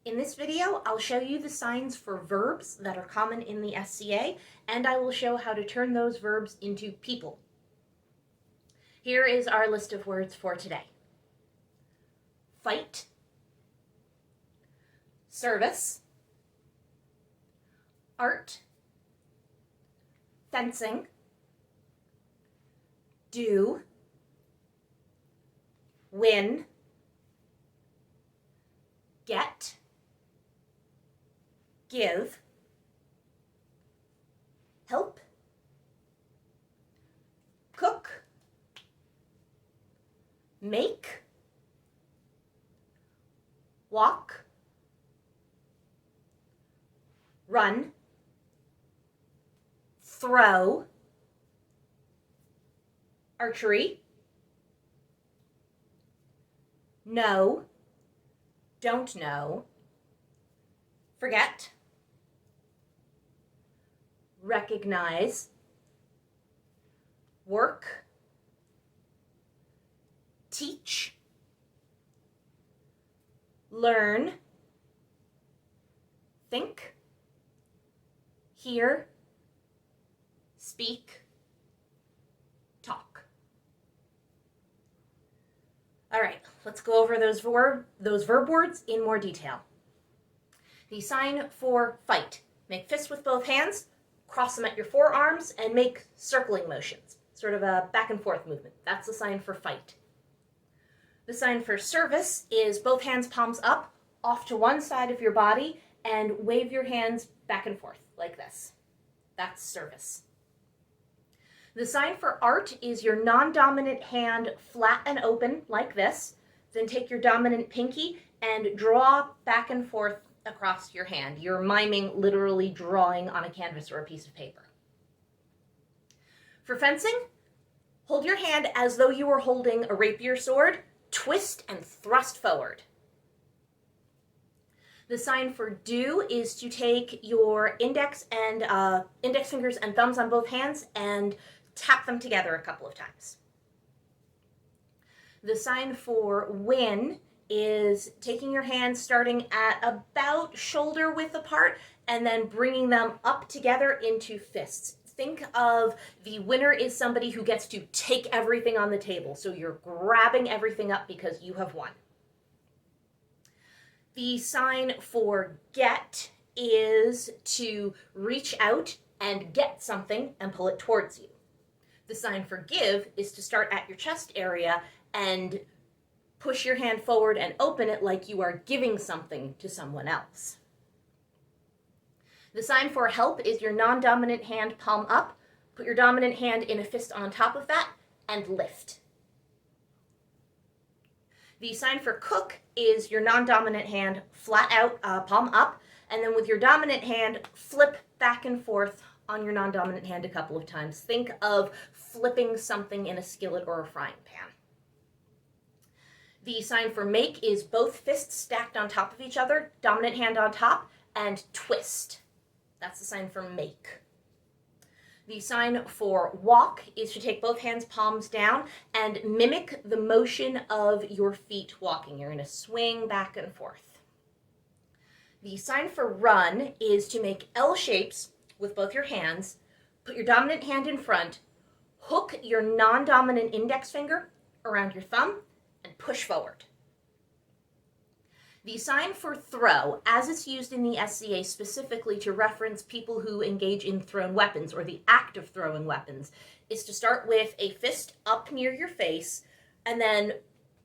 In this video, I'll show you the signs for verbs that are common in the SCA, and I will show how to turn those verbs into people. Here is our list of words for today. Fight, service, art, fencing, do, win, get, give, help, cook, make, walk, run, throw, archery, know, don't know, forget, recognize, work, teach, learn, think, hear, speak, talk. All right, let's go over those verb words in more detail. The sign for fight. Make fists with both hands, cross them at your forearms, and make circling motions, sort of a back and forth movement. That's the sign for fight. The sign for service is both hands palms up, off to one side of your body, and wave your hands back and forth like this. That's service. The sign for art is your non-dominant hand flat and open like this. Then take your dominant pinky and draw back and forth across your hand. You're miming literally drawing on a canvas or a piece of paper. For fencing, hold your hand as though you were holding a rapier sword, twist and thrust forward. The sign for do is to take your index fingers and thumbs on both hands and tap them together a couple of times. The sign for win is taking your hands starting at about shoulder width apart and then bringing them up together into fists. Think of the winner is somebody who gets to take everything on the table. So you're grabbing everything up because you have won. The sign for get is to reach out and get something and pull it towards you. The sign for give is to start at your chest area and push your hand forward and open it like you are giving something to someone else. The sign for help is your non-dominant hand palm up. Put your dominant hand in a fist on top of that and lift. The sign for cook is your non-dominant hand flat out, palm up, and then with your dominant hand, flip back and forth on your non-dominant hand a couple of times. Think of flipping something in a skillet or a frying pan. The sign for make is both fists stacked on top of each other, dominant hand on top, and twist. That's the sign for make. The sign for walk is to take both hands palms down and mimic the motion of your feet walking. You're going to swing back and forth. The sign for run is to make L shapes with both your hands, put your dominant hand in front, hook your non-dominant index finger around your thumb, and push forward. The sign for throw, as it's used in the SCA specifically to reference people who engage in thrown weapons or the act of throwing weapons, is to start with a fist up near your face and then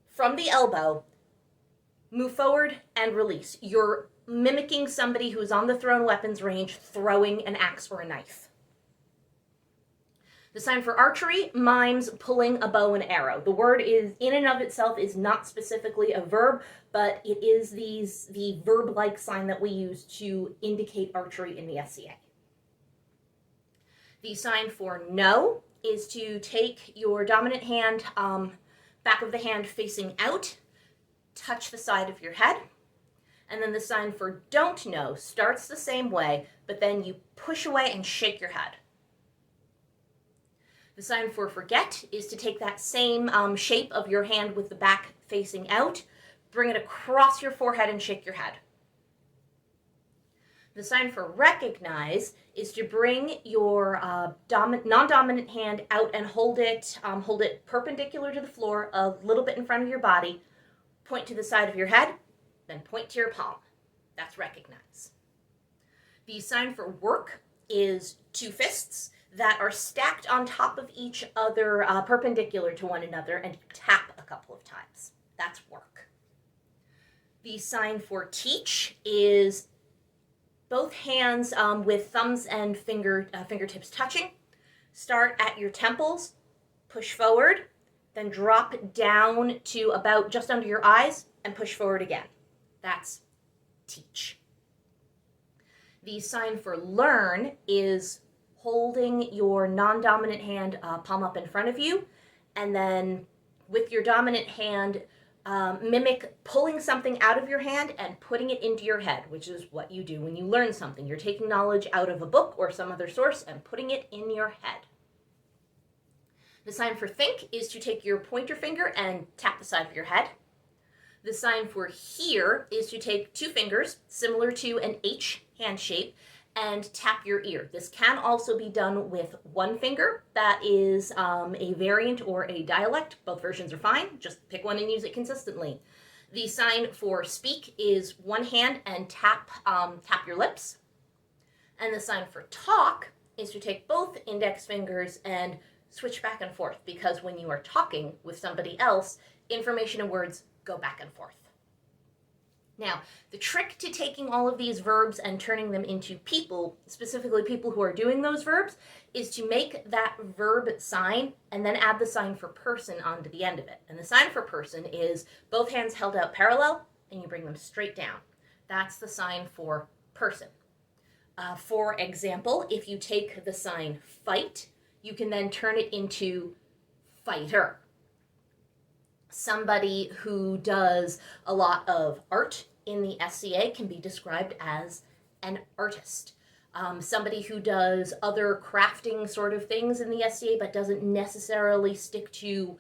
from the elbow, move forward and release. You're mimicking somebody who's on the thrown weapons range throwing an axe or a knife. The sign for archery mimes pulling a bow and arrow. The word is in and of itself is not specifically a verb, but it is the verb-like sign that we use to indicate archery in the SCA. The sign for no is to take your dominant hand, back of the hand facing out, touch the side of your head. And then the sign for don't know starts the same way, but then you push away and shake your head. The sign for forget is to take that same shape of your hand with the back facing out, bring it across your forehead and shake your head. The sign for recognize is to bring your non-dominant hand out and hold it perpendicular to the floor, a little bit in front of your body. Point to the side of your head, then point to your palm. That's recognize. The sign for work is two fists that are stacked on top of each other, perpendicular to one another, and tap a couple of times. That's work. The sign for teach is both hands with thumbs and fingertips touching. Start at your temples, push forward, then drop down to about just under your eyes and push forward again. That's teach. The sign for learn is holding your non-dominant hand palm up in front of you, and then with your dominant hand, mimic pulling something out of your hand and putting it into your head, which is what you do when you learn something. You're taking knowledge out of a book or some other source and putting it in your head. The sign for think is to take your pointer finger and tap the side of your head. The sign for hear is to take two fingers, similar to an H hand shape, and tap your ear. This can also be done with one finger. That is a variant or a dialect. Both versions are fine. Just pick one and use it consistently. The sign for speak is one hand and tap your lips. And the sign for talk is to take both index fingers and switch back and forth, because when you are talking with somebody else, information and words go back and forth. Now, the trick to taking all of these verbs and turning them into people, specifically people who are doing those verbs, is to make that verb sign and then add the sign for person onto the end of it. And the sign for person is both hands held out parallel and you bring them straight down. That's the sign for person. For example, if you take the sign fight, you can then turn it into fighter. Somebody who does a lot of art in the SCA can be described as an artist. Somebody who does other crafting sort of things in the SCA but doesn't necessarily stick to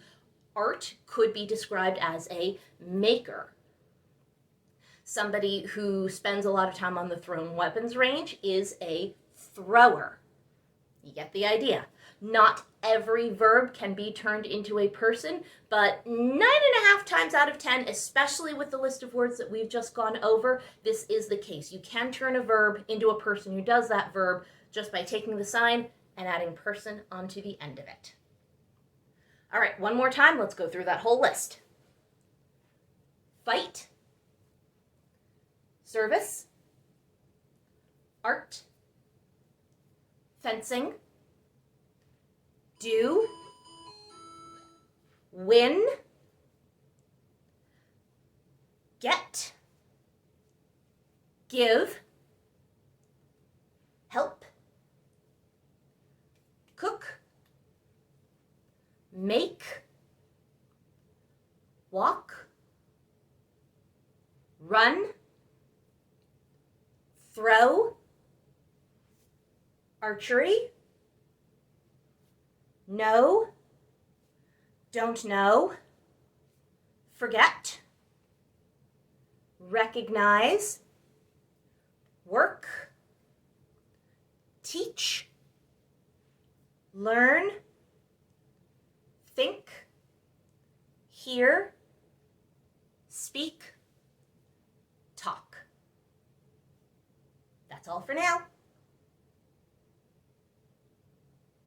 art could be described as a maker. Somebody who spends a lot of time on the thrown weapons range is a thrower. You get the idea. Not every verb can be turned into a person, but 9.5 times out of 10, especially with the list of words that we've just gone over, this is the case. You can turn a verb into a person who does that verb just by taking the sign and adding person onto the end of it. All right, one more time, let's go through that whole list. Fight, service, art, fencing, do, win, get, give, help, cook, make, walk, run, throw, archery, know, don't know, forget, recognize, work, teach, learn, think, hear, speak, talk. That's all for now.